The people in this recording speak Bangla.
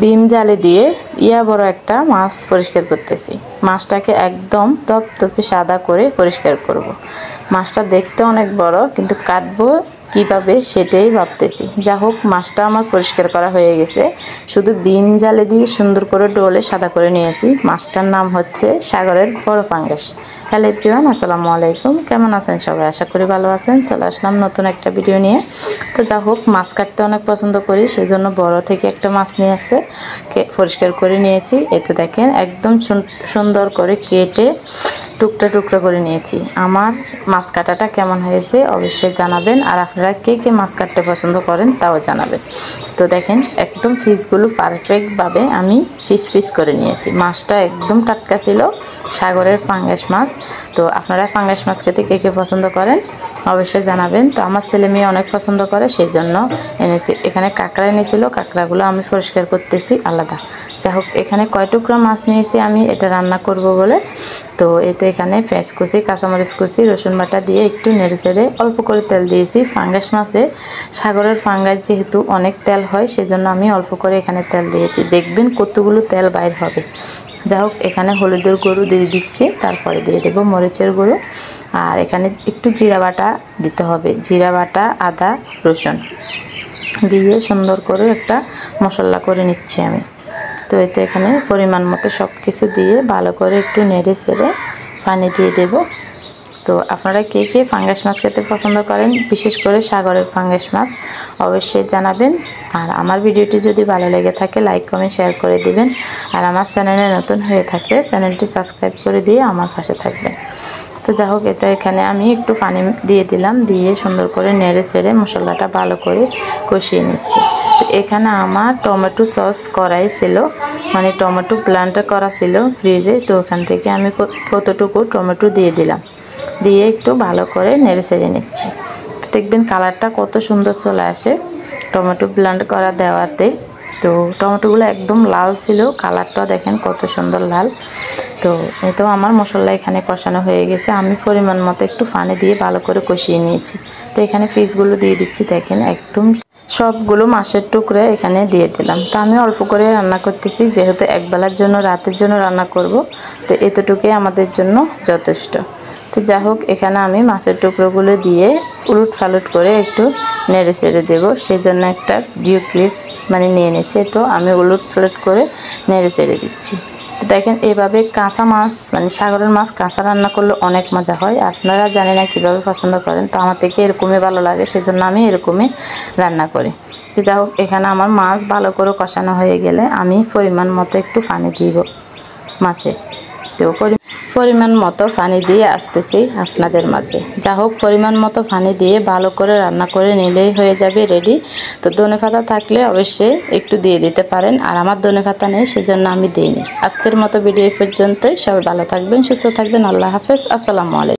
ডিম জালে দিয়ে বড় একটা মাছ পরিষ্কার করতেছি। মাছটাকে একদম ধপধপে সাদা করে পরিষ্কার করব। মাছটা দেখতে অনেক বড়, কিন্তু কাটবো কিভাবে সেটাই ভাবতেছি। যা হোক, মাছটা আমার পরিষ্কার করা হয়ে গেছে। শুধু ডিম জালে দিয়ে সুন্দর করে ডোলে সাদা করে নিয়েছি। মাছটার নাম হচ্ছে সাগরের বড় পাঙ্গাস। হ্যালো এভরিওয়ান, আসসালামু আলাইকুম। কেমন আছেন সবাই? আশা করি ভালো আছেন। চলে আসলাম নতুন একটা ভিডিও নিয়ে। তো যা হোক, মাছ কাটতে অনেক পছন্দ করি, সেই জন্য বড় থেকে একটা মাছ নিয়ে আসছে, পরিষ্কার করে নিয়েছি। এতে দেখেন একদম সুন্দর করে কেটে টুকরা টুকরা করে নিয়েছি। আমার মাছ কাটাটা কেমন হয়েছে অবশ্যই জানাবেন, আর আপনারা কে কে মাছ কাটতে পছন্দ করেন তাও জানাবেন। তো দেখেন একদম পিসগুলো পারফেক্টভাবে আমি পিস করে নিয়েছি। মাছটা একদম টাটকা ছিল, সাগরের পাঙ্গাস মাছ। তো আপনারা পাঙ্গাস মাছ খেতে কে কে পছন্দ করেন অবশ্যই জানাবেন। তো আমার ছেলে মেয়ে অনেক পছন্দ করে, সেই জন্য এনেছি। এখানে কাঁকড়া এনেছিল, কাঁকড়াগুলো আমি পরিষ্কার করতেছি আলাদা। যাই হোক, এখানে কয় টুকরা মাছ নিয়েছি আমি এটা রান্না করব বলে। তো এতে এখানে পেঁয়াজ কুচি, কাঁচামরিচ কুচি, রসুন বাটা দিয়ে একটু নেড়ে চেড়ে অল্প করে তেল দিয়েছি। ফাঙ্গাস মাছে, সাগরের ফাঙ্গাস যেহেতু অনেক তেল হয়, সেজন্য আমি অল্প করে এখানে তেল দিয়েছি। দেখবেন কতগুলো তেল বাইর হবে। যাই হোক, এখানে হলুদের গুঁড়ো দিয়ে দিচ্ছি, তারপরে দিয়ে দেবো মরিচের গুঁড়ো, আর এখানে একটু জিরা বাটা দিতে হবে। জিরা বাটা, আদা, রসুন দিয়ে সুন্দর করে একটা মশলা করে নিচ্ছি আমি। তো এতে এখানে পরিমাণ মতো সব কিছু দিয়ে ভালো করে একটু নেড়ে চেড়ে পানি দিয়ে দেব। তো আপনারা কে কে ফাঙ্গাস মাছ খেতে পছন্দ করেন, বিশেষ করে সাগরের ফাঙ্গাস মাছ, অবশ্যই জানাবেন। আর আমার ভিডিওটি যদি ভালো লেগে থাকে লাইক কমেন্ট শেয়ার করে দিবেন। আর আমার চ্যানেলে নতুন হয়ে থাকলে চ্যানেলটি সাবস্ক্রাইব করে দিয়ে আমার পাশে থাকবেন। তো যাই হোক, এটা এখানে আমি একটু পানি দিয়ে দিলাম, দিয়ে সুন্দর করে নেড়ে চেড়ে মশলাটা ভালো করে কষিয়ে নিচ্ছি। তো এখানে আমার টমেটো সস করাই ছিল, মানে টমেটো ব্লেন্ড করা ছিল ফ্রিজে। তো ওখান থেকে আমি কতটুকু টমেটো দিয়ে দিলাম, দিয়ে একটু ভালো করে নেড়ে চেড়ে নিচ্ছি। তো দেখবেন কালারটা কত সুন্দর চলে আসে টমেটো ব্লেন্ড করা দেওয়াতে। তো টমেটোগুলো একদম লাল ছিল, কালারটা দেখেন কত সুন্দর লাল। তো এটাও আমার মশলা এখানে কষানো হয়ে গেছে। আমি পরিমাণ মতো একটু পানি দিয়ে ভালো করে কষিয়ে নিয়েছি। তো এখানে পিসগুলো দিয়ে দিচ্ছি, দেখেন একদম সবগুলো মাছের টুকরা এখানে দিয়ে দিলাম। তো আমি অল্প করে রান্না করতেছি, যেহেতু একবেলার জন্য, রাতের জন্য রান্না করব। তো এতটুকুই আমাদের জন্য যথেষ্ট। তো যাই হোক, এখানে আমি মাছের টুকরোগুলো দিয়ে উলট ফালুট করে একটু নেড়ে চেড়ে দেবো, সেই জন্য একটা ভিডিও ক্লিপ নিয়ে নিচ্ছে। তো আমি উলট ফালুট করে নেড়ে চেড়ে দিচ্ছি। তো দেখেন এভাবে কাঁচা মাছ, সাগরের মাছ কাঁচা রান্না করলে অনেক মজা হয়। আপনারা জানি না কীভাবে পছন্দ করেন, তো আমার থেকে এরকমই ভালো লাগে, সেজন্য আমি এরকমই রান্না করি। তো যাই হোক, এখানে আমার মাছ ভালো করে কষানো হয়ে গেলে আমি পরিমাণ মতো একটু পানি দিব মাছে। তো পরিমাণ মতো পানি দিয়ে আসতেছি আপনাদের মাঝে। যা হোক, পরিমাণ মতো পানি দিয়ে ভালো করে রান্না করে নিলেই হয়ে যাবে রেডি। তো ধনেপাতা থাকলে অবশ্যই একটু দিয়ে দিতে পারেন, আর আমার ধনেপাতা নেই, সেজন্য আমি দিইনি। আজকের মতো ভিডিও পর্যন্তই। সবাই ভালো থাকবেন, সুস্থ থাকবেন। আল্লাহ হাফেজ, আসসালামু আলাইকুম।